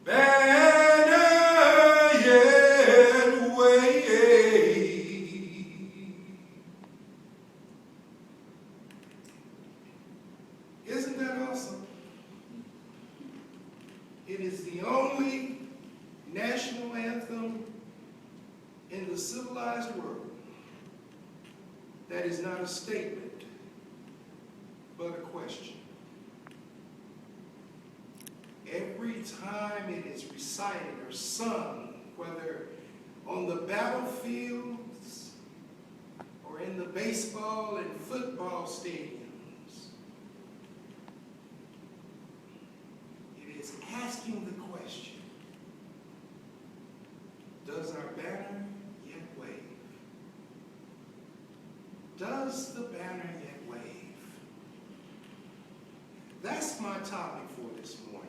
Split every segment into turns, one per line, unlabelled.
banner yet wave. Isn't that awesome? It is the only national anthem in the civilized world that is not a statement, but a question. Every time it is recited or sung, whether on the battlefields or in the baseball and football stadiums, it is asking the question, does our banner yet wave? Does the banner yet wave? That's my topic for this morning.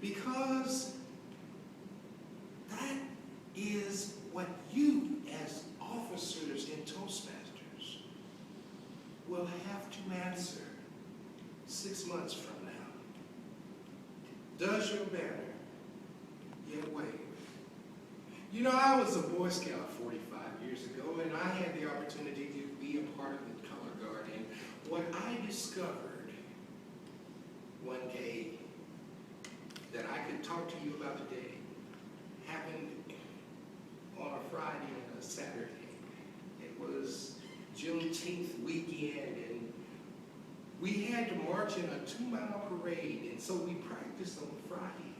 Because that is what you as officers in Toastmasters will have to answer 6 months from now. Does your banner yet wave? You know, I was a Boy Scout 45 years ago, and I had the opportunity to be a part of the color guard. And what I discovered one day that I could talk to you about today happened on a Friday and a Saturday. It was Juneteenth weekend, and we had to march in a 2-mile parade, and so we practiced on Friday.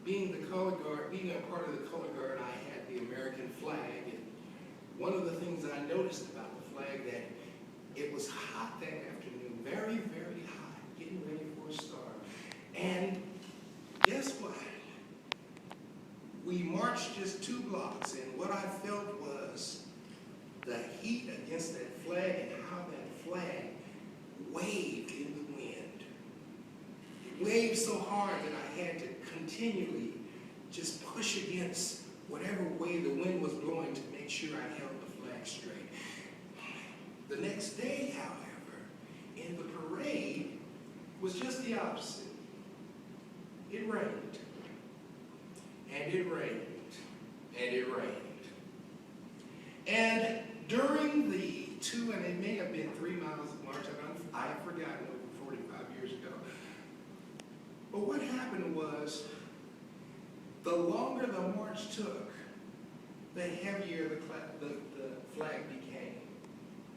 Being the color guard, being a part of the color guard, I had the American flag, and one of the things I noticed about the flag that it was hot that afternoon, very, very hot, getting ready for a storm. And guess what? We marched just 2 blocks, and what I felt was the heat against that flag and how that flag waved in the wind. It waved so hard that I had to continually just push against whatever way the wind was blowing to make sure I held the flag straight. The next day, however, in the parade was just the opposite. It rained, and it rained, and it rained. And during the 2, and it may have been 3 miles of march, I've forgotten over 45 years ago. But what happened was, the longer the march took, the heavier the flag became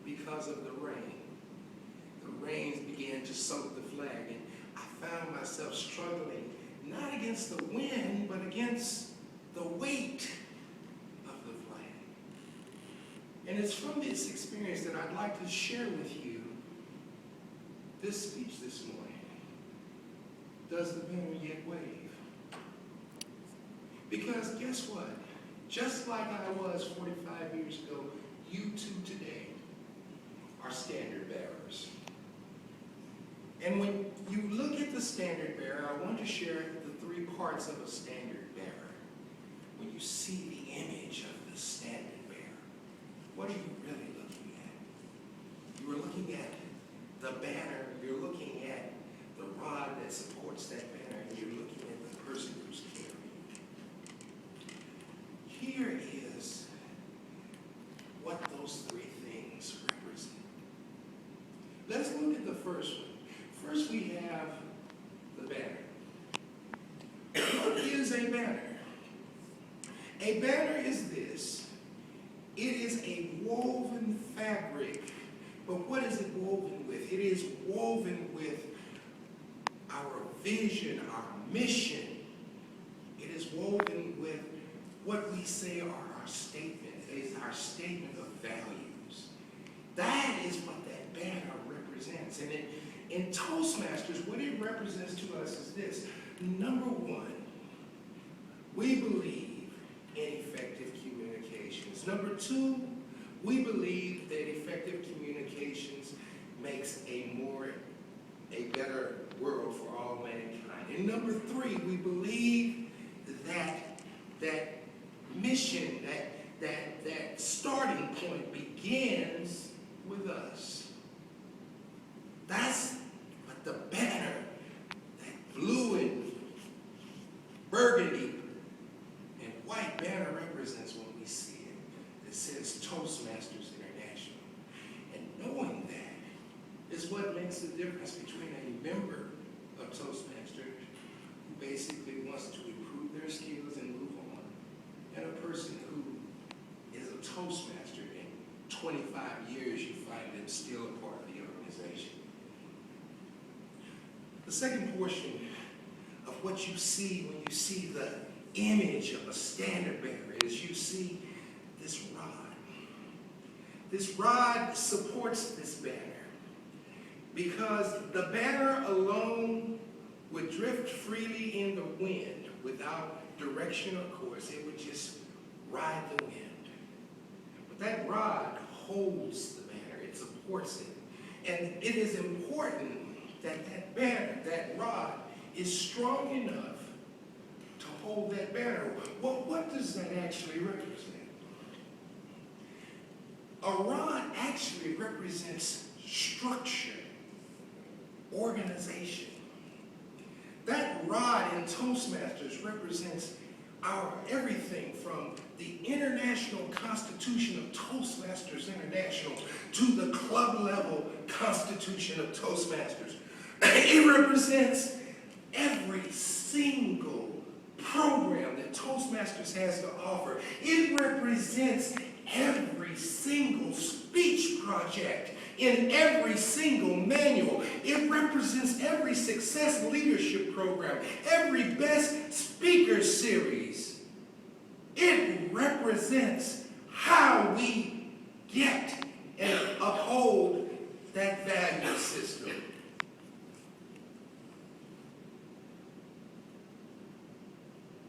because of the rain. The rains began to soak the flag, and I found myself struggling not against the wind, but against the weight of the flag. And it's from this experience that I'd like to share with you this speech this morning. Does the banner yet wave? Because guess what? Just like I was 45 years ago, you too today are standard bearers. And when you look at the standard bearer, I want to share the 3 parts of a standard bearer. When you see the image of the standard bearer, what are you really looking at? You are looking at the banner, you're looking at the rod that supports that banner, and you're looking at the person who's carrying it. Here is what those 3 things represent. Let's look at the first one. First, we have the banner. What is a banner? A banner is this. It is a woven fabric. But what is it woven with? It is woven with our vision, our mission. It is woven with what we say are our statement. It is our statement of values. That is what that banner represents. And in Toastmasters, what it represents to us is this. Number 1, we believe in effective communications. Number 2, we believe that effective communications makes a better world for all mankind. And number 3, we believe that mission, that starting point begins with us. That's what the banner, that blue and burgundy and white banner represents what we see it. It says Toastmasters International. And knowing that is what makes the difference between a member of Toastmasters who basically wants to improve their skills and move on, and a person who is a Toastmaster. In 25 years, you find them still a part of the organization. The second portion of what you see when you see the image of a standard bearer is you see this rod. This rod supports this banner because the banner alone would drift freely in the wind without direction or course. It would just ride the wind. But that rod holds the banner. It supports it. And it is important that that banner, that rod, is strong enough to hold that banner. Well, what does that actually represent? A rod actually represents structure, organization. That rod in Toastmasters represents our everything from the International Constitution of Toastmasters International to the club level Constitution of Toastmasters. It represents every single program that Toastmasters has to offer. It represents every single speech project in every single manual. It represents every success leadership program, every best speaker series. It represents how we get and uphold that value system.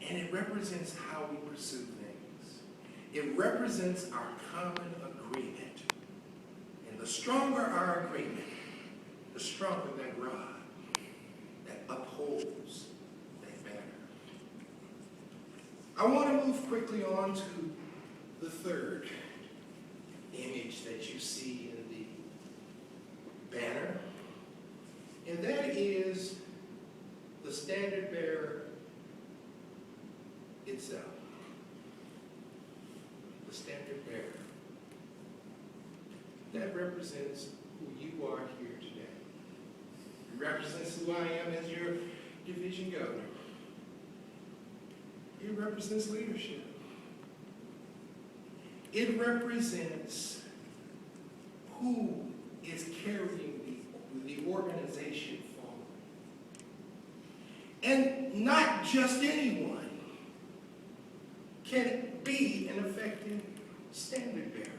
And it represents how we pursue things. It represents our common agreement. And the stronger our agreement, the stronger that rod that upholds that banner. I want to move quickly on to the third image that you see in the banner. And that is the standard bearer itself. The standard bearer. That represents who you are here today. It represents who I am as your division governor. It represents leadership. It represents who is carrying the organization forward. And not just anyone can be an effective standard bearer.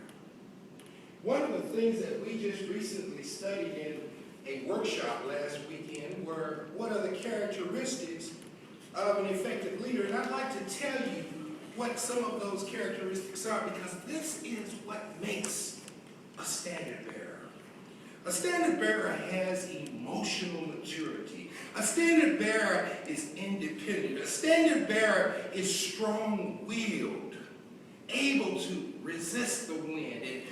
One of the things that we just recently studied in a workshop last weekend were what are the characteristics of an effective leader. And I'd like to tell you what some of those characteristics are, because this is what makes a standard bearer. A standard bearer has emotional maturity. A standard bearer is independent. A standard bearer is strong-willed, able to resist the wind and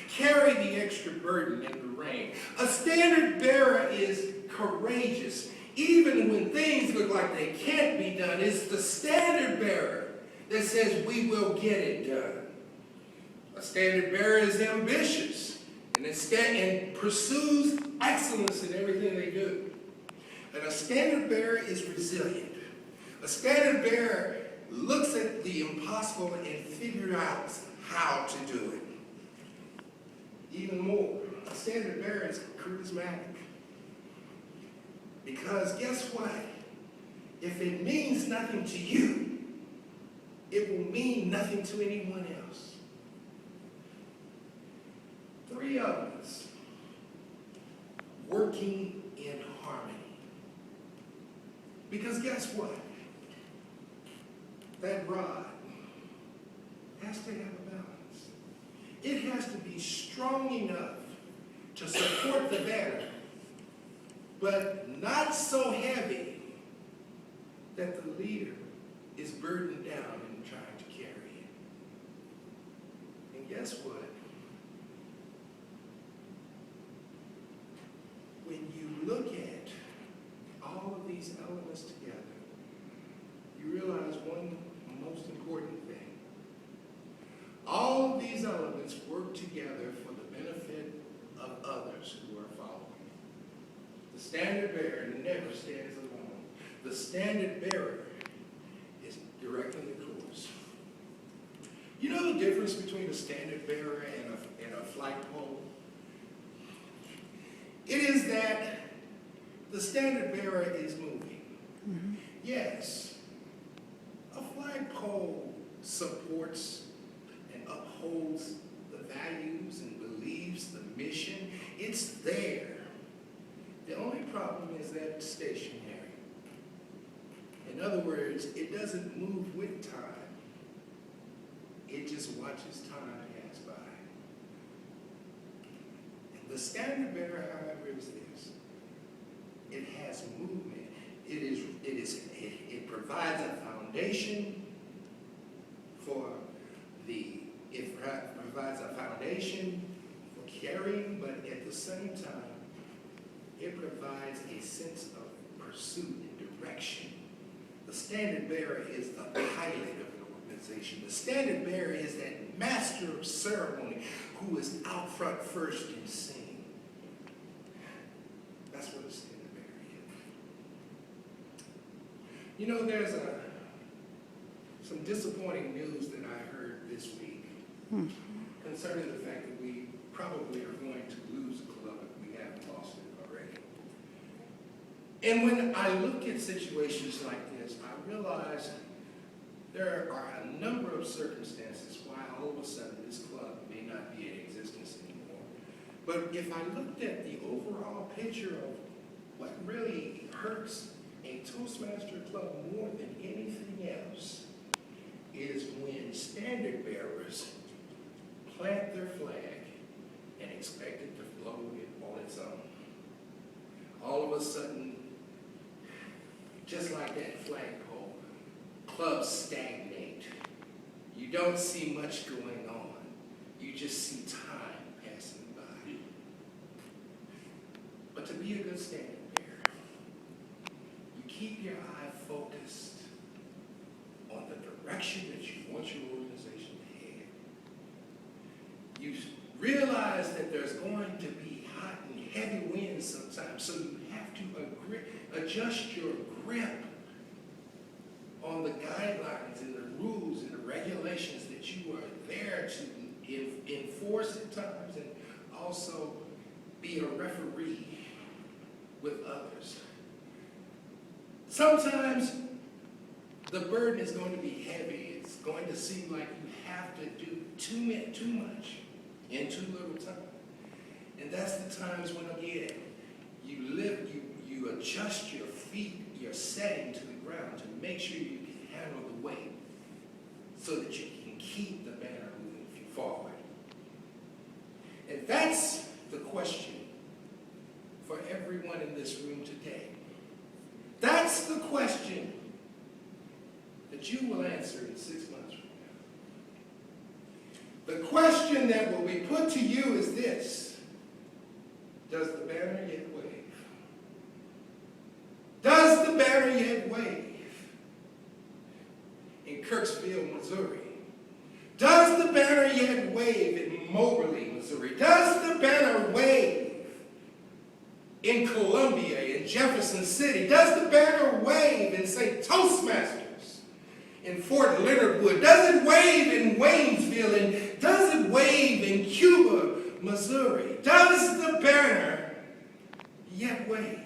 carry the extra burden in the rain. A standard bearer is courageous. Even when things look like they can't be done, it's the standard bearer that says we will get it done. A standard bearer is ambitious and pursues excellence in everything they do. And a standard bearer is resilient. A standard bearer looks at the impossible and figures out how to do it. Even more, a standard bearer is charismatic. Because guess what? If it means nothing to you, it will mean nothing to anyone else. Three of us working in harmony. Because guess what? That rod has to have a balance. It has to be strong enough to support the banner, but not so heavy that the leader is burdened down in trying to carry it. And guess what? When you look at all of these elements together, you together for the benefit of others who are following. The standard bearer never stands alone. The standard bearer is directing the course. You know the difference between a standard bearer and a flagpole? It is that the standard bearer is moving. Mm-hmm. Yes, a flagpole supports and upholds the values and beliefs, the mission. It's there. The only problem is that it's stationary. In other words, it doesn't move with time. It just watches time pass by. And the standard bearer, however, is this. It has movement. It provides a foundation provides a foundation for carrying, but at the same time, it provides a sense of pursuit and direction. The standard bearer is the pilot of an organization. The standard bearer is that master of ceremony who is out front first in scene. That's what a standard bearer is. You know, there's some disappointing news that I heard this week concerning the fact that we probably are going to lose a club if we haven't lost it already. And when I look at situations like this, I realize there are a number of circumstances why all of a sudden this club may not be in existence anymore. But if I looked at the overall picture of what really hurts a Toastmaster club more than anything else is when standard bearers plant their flag and expect it to float on its own. All of a sudden, just like that flagpole, clubs stagnate. You don't see much going on. You just see time passing by. But to be a good standard bearer, you keep your eye focused on the direction that you want your organization to head. You realize that there's going to be hot and heavy winds sometimes, so you have to adjust your grip on the guidelines and the rules and the regulations that you are there to enforce at times and also be a referee with others. Sometimes the burden is going to be heavy. It's going to seem like you have to do too much in too little time. And that's the times when, again, you adjust your feet, your setting to the ground to make sure you can handle the weight so that you can keep the banner moving forward. And that's the question for everyone in this room today. That's the question that you will answer in 6 months from now. The question that will be put to you is this: does the banner yet wave? Does the banner yet wave in Kirksville, Missouri? Does the banner yet wave in Moberly, Missouri? Does the banner wave in Columbia, in Jefferson City? Does the banner wave in St. Toastmasters, in Fort Leonard Wood? Does it wave in Waynesville? And does it wave in Cuba, Missouri? Does the banner yet wave?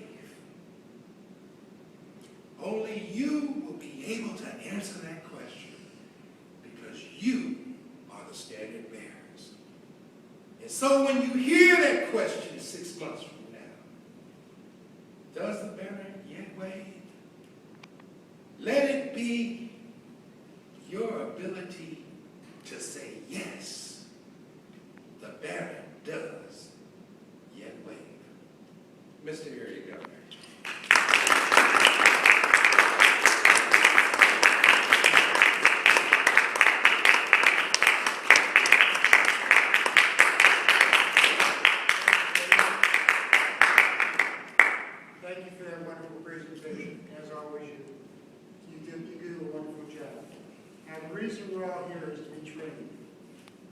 Only you will be able to answer that question because you are the standard bearers. And so when you hear that question 6 months from now, does the banner yet wave? Let it be your ability to say, yes, the banner does yet wave. Mr. Area Governor.
Thank you for that wonderful presentation. As always, you do a wonderful job. And the reason we're all here is to be trained.